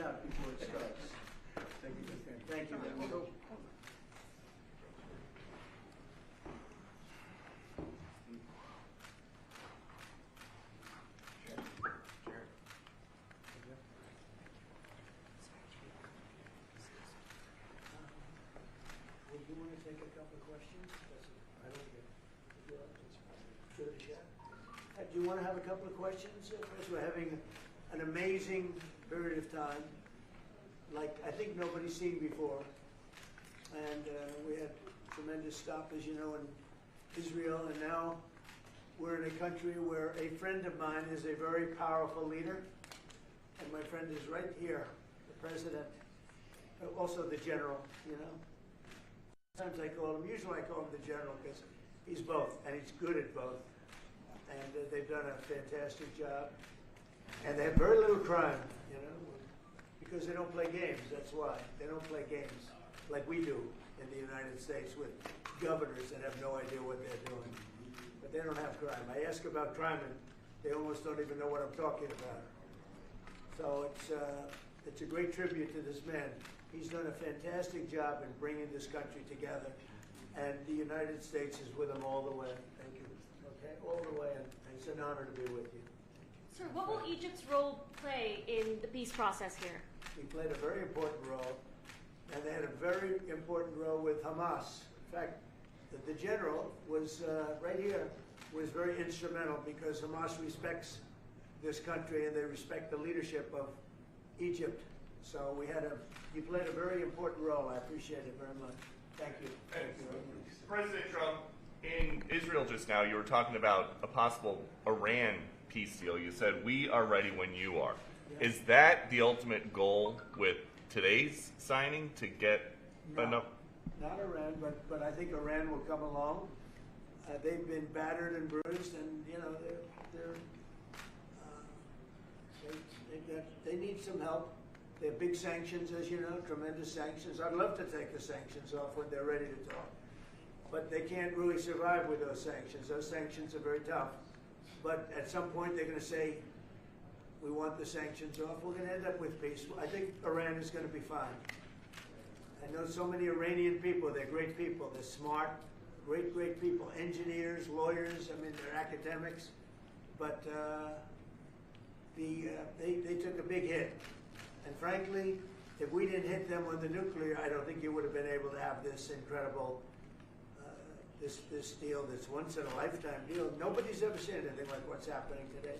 out before it starts. Thank you. Thank you. Do you want to take a couple of questions? I don't get it. Do you want to have a couple of questions? First, we're having an amazing period of time, like I think nobody's seen before. And we had tremendous stop, as you know, in Israel, and now we're in a country where a friend of mine is a very powerful leader, and my friend is right here, the president, also the general, you know. Sometimes I call him, usually I call him the general because he's both, and he's good at both. And they've done a fantastic job. And they have very little crime, you know, because they don't play games, that's why. They don't play games like we do in the United States with governors that have no idea what they're doing. But they don't have crime. I ask about crime and they almost don't even know what I'm talking about. So it's a great tribute to this man. He's done a fantastic job in bringing this country together, and the United States is with him all the way. Thank you. Okay, all the way, and it's an honor to be with you. Sir, what will Egypt's role play in the peace process here? We played a very important role, and they had a very important role with Hamas. In fact, the general was right here, was very instrumental because Hamas respects this country and they respect the leadership of Egypt. So you played a very important role. I appreciate it very much. Thank you. Thank you. President Trump, in Israel just now, you were talking about a possible Iran peace deal. You said, we are ready when you are. Yeah. Is that the ultimate goal with today's signing to get enough? Not Iran, but I think Iran will come along. They've been battered and bruised, and you know they need some help. They have big sanctions, as you know, tremendous sanctions. I'd love to take the sanctions off when they're ready to talk. But they can't really survive with those sanctions. Those sanctions are very tough. But at some point they're going to say, we want the sanctions off. We're going to end up with peace. I think Iran is going to be fine. I know so many Iranian people. They're great people. They're smart, great people. Engineers, lawyers, I mean, they're academics. But they took a big hit. And frankly, if we didn't hit them with the nuclear, I don't think you would have been able to have this incredible, this deal, this once-in-a-lifetime deal. Nobody's ever seen anything like what's happening today.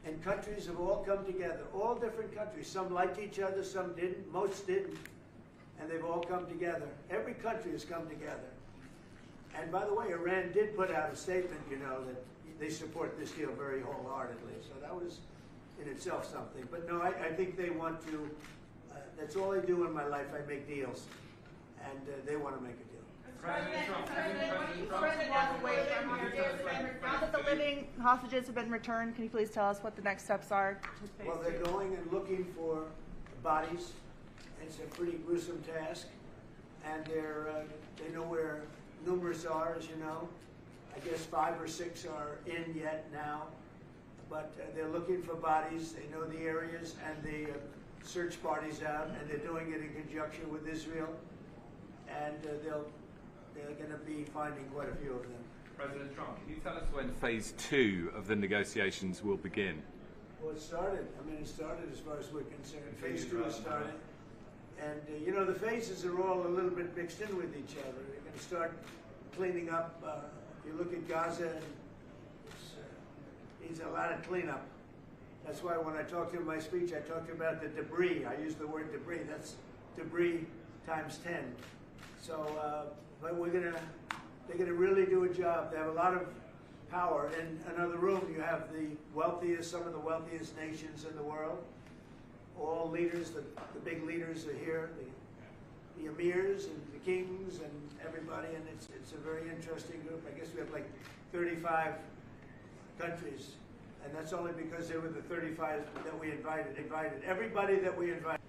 And countries have all come together, all different countries. Some liked each other, some didn't, most didn't. And they've all come together. Every country has come together. And by the way, Iran did put out a statement, you know, that they support this deal very wholeheartedly. So that was in itself something. But no, I think they want to, that's all I do in my life. I make deals. And they want to make a deal. Now that the living hostages have been returned, can you please tell us what the next steps are? Well, they're going and looking for bodies. It's a pretty gruesome task. And they know where numerous are, as you know. I guess 5 or 6 are in yet now. But they're looking for bodies. They know the areas, and they search parties out, and they're doing it in conjunction with Israel. And they're going to be finding quite a few of them. President Trump, can you tell us when phase 2 of the negotiations will begin? Well, it started. I mean, it started as far as we're concerned. Phase 2 has started. And, you know, the phases are all a little bit mixed in with each other. They're going to start cleaning up. If you look at Gaza, it needs a lot of cleanup. That's why when I talked in my speech, I talked about the debris. I used the word debris. That's debris times 10. So, but they're gonna really do a job. They have a lot of power. In another room, you have the wealthiest, some of the wealthiest nations in the world. All leaders, the big leaders are here, the emirs and the kings and everybody, and it's a very interesting group. I guess we have like 35 countries, and that's only because they were the 35 that we invited. Everybody that we invited.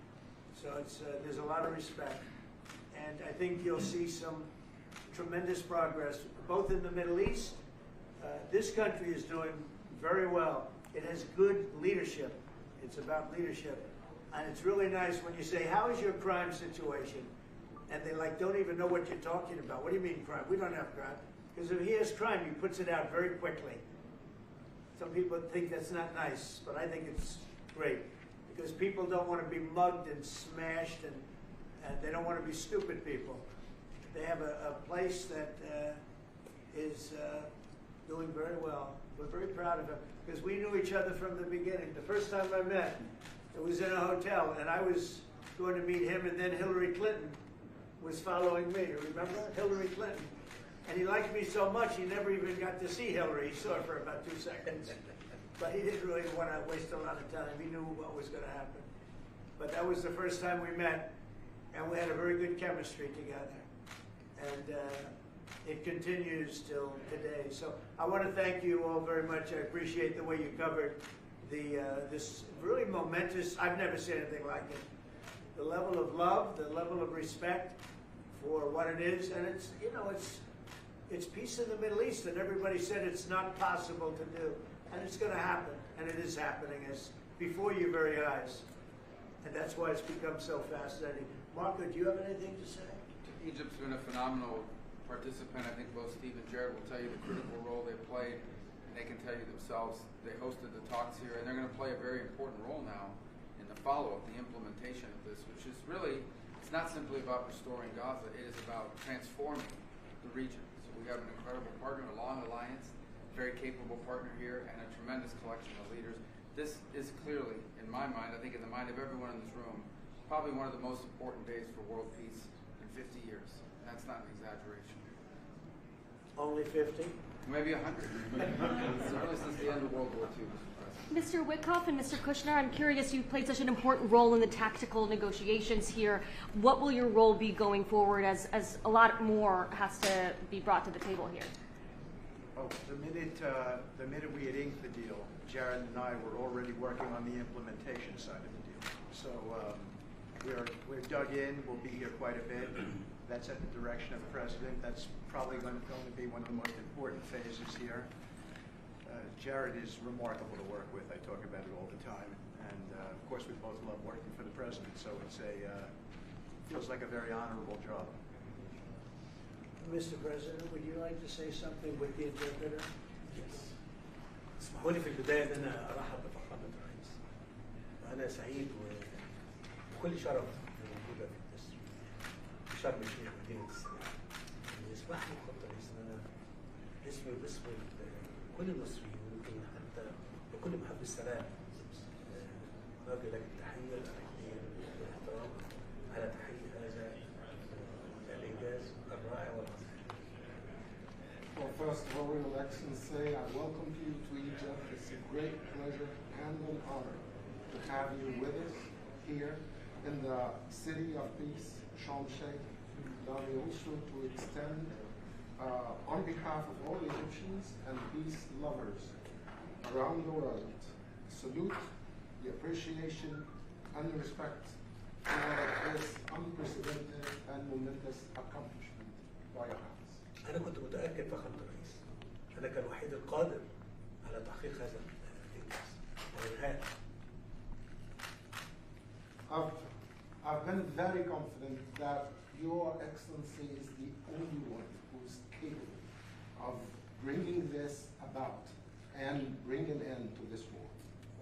So there's a lot of respect. And I think you'll see some tremendous progress, both in the Middle East. This country is doing very well. It has good leadership. It's about leadership. And it's really nice when you say, how is your crime situation? And they don't even know what you're talking about. What do you mean crime? We don't have crime. Because if he has crime, he puts it out very quickly. Some people think that's not nice, but I think it's great. Because people don't want to be mugged and smashed, and they don't want to be stupid people. They have a place that is doing very well. We're very proud of him. Because we knew each other from the beginning. The first time I met, it was in a hotel, and I was going to meet him, and then Hillary Clinton was following me. Remember Hillary Clinton? And he liked me so much, he never even got to see Hillary. He saw her for about 2 seconds. But he didn't really want to waste a lot of time. He knew what was going to happen. But that was the first time we met, and we had a very good chemistry together. And it continues till today. So I want to thank you all very much. I appreciate the way you covered this really momentous, I've never seen anything like it. The level of love, the level of respect for what it is, and it's, you know, it's peace in the Middle East, and everybody said it's not possible to do, and it's going to happen, and it is happening as before your very eyes, and that's why it's become so fascinating. Marco, do you have anything to say? Egypt's been a phenomenal participant. I think both Steve and Jared will tell you the critical role they played, and they can tell you themselves. They hosted the talks here, and they're going to play a very important role now in the follow-up, the implementation of this, which is really, it's not simply about restoring Gaza, it is about transforming the region. So we have an incredible partner, a long alliance, very capable partner here, and a tremendous collection of leaders. This is clearly, in my mind, I think in the mind of everyone in this room, probably one of the most important days for world peace in 50 years. That's not an exaggeration. Only 50? Maybe 100. Certainly since the end of World War II. Mr. Witkoff and Mr. Kushner, I'm curious, you played such an important role in the tactical negotiations here. What will your role be going forward as a lot more has to be brought to the table here? Oh, the minute we had inked the deal, Jared and I were already working on the implementation side of the deal. So we're dug in. We'll be here quite a bit. That's at the direction of the president. That's probably going to be one of the most important phases here. Jared is remarkable to work with. I talk about it all the time. And of course, we both love working for the president. So it's feels like a very honorable job. Mr. President, would you like to say something with the interpreter? Yes. اسمحوا لي في البداية أن أنا أرحب بفخامة الرئيس. أنا سعيد وكل شرف موجودة في شرم الشيخ مدينة السلام. يسمح لي فخامة الرئيس أن أنا اسمي واسم كل المصريين ويمكن حتى لكل محب السلام أوجه لك التحية الأخيرة والاحترام على تحقيق هذا الإنجاز الرائع والعظيم. Well, first of all, Your Excellency, I welcome you to Egypt. It's a great pleasure and an honor to have you with us here in the city of peace, Sharm el-Sheikh. Allow me also to extend, on behalf of all Egyptians and peace lovers around the world, salute, the appreciation, and the respect for this unprecedented and momentous accomplishment by your hands. أنا كنت متأكد فخامة الرئيس أنك الوحيد القادر على تحقيق هذا الإنجاز وإنهاء. I've been very confident that Your Excellency is the only one who's capable of bringing this about and bringing an end to this war.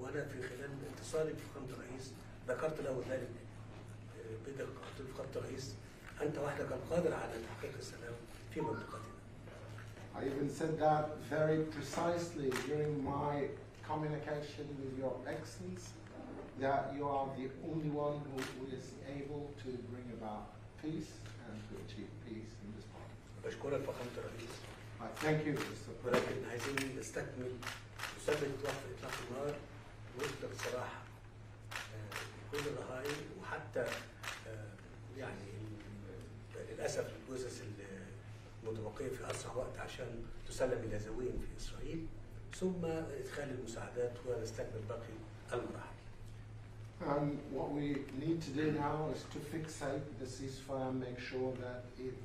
وأنا في خلال اتصالي بفخامة الرئيس ذكرت له ذلك بدقة. قلت له فخامة الرئيس أنت وحدك القادر على تحقيق السلام في منطقتنا. I even said that very precisely during my communication with Your Excellency, that you are the only one who is able to bring about peace and to achieve peace in this part. بشكرك فخامة الرئيس. I thank you, Mr. President. ولكن عايزين نستكمل نثبت وقف إطلاق النار ونقدر الصراحة كل الرهائن وحتى يعني للأسف الجثث المتبقية في أسرع وقت عشان تسلم إلى ذويهم في إسرائيل ثم إدخال المساعدات ونستكمل باقي المراحل. What we need to do now is to fixate the ceasefire, make sure that it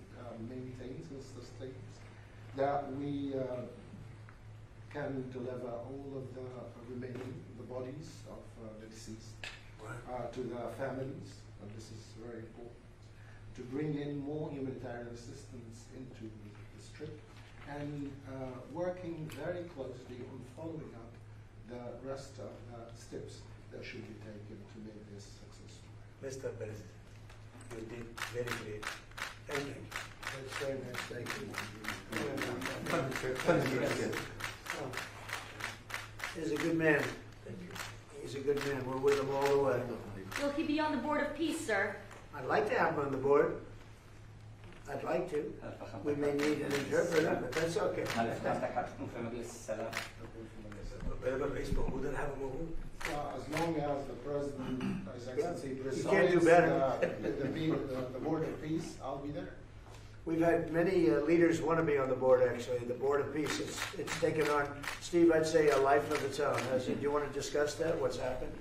maintains and sustains, that we can deliver all of the remaining, the bodies of the deceased to the families, and this is very important, to bring in more humanitarian assistance into the Strip, and working very closely on following up the rest of the steps that should be taken to make this successful. Mr. President, you did very great. Thank you. That's very nice. Thank you. He's a good man. He's a good man. We're with him all the way. Will he be on the Board of Peace, sir? I'd like to have him on the board. I'd like to. We may need an interpreter, but that's okay. As long as the President, His Excellency, You can't do better. the Board of Peace, I'll be there. We've had many leaders want to be on the board, actually. The Board of Peace, it's taken on, Steve, I'd say a life of its own. Do you want to discuss that? What's happened?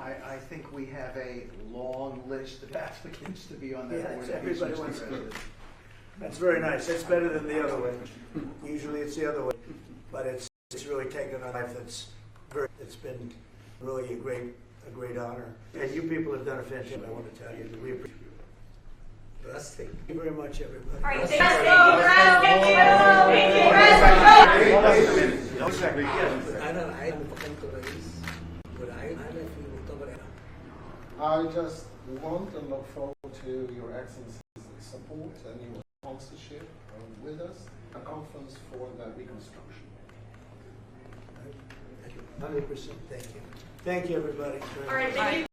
I think we have a long list of applicants to be on that Yeah, board. everybody wants to. That's very nice. That's better than the other way. Usually it's the other way. But it's really taken on a life it's been really a great honor. And you people have done a fantastic job, I want to tell you. We appreciate it. Thank you very much, everybody. All right, thank I just want and look forward to Your Excellency's support and your sponsorship with us, a conference for the reconstruction. 100%. Thank you. Thank you, everybody. All right, thank you.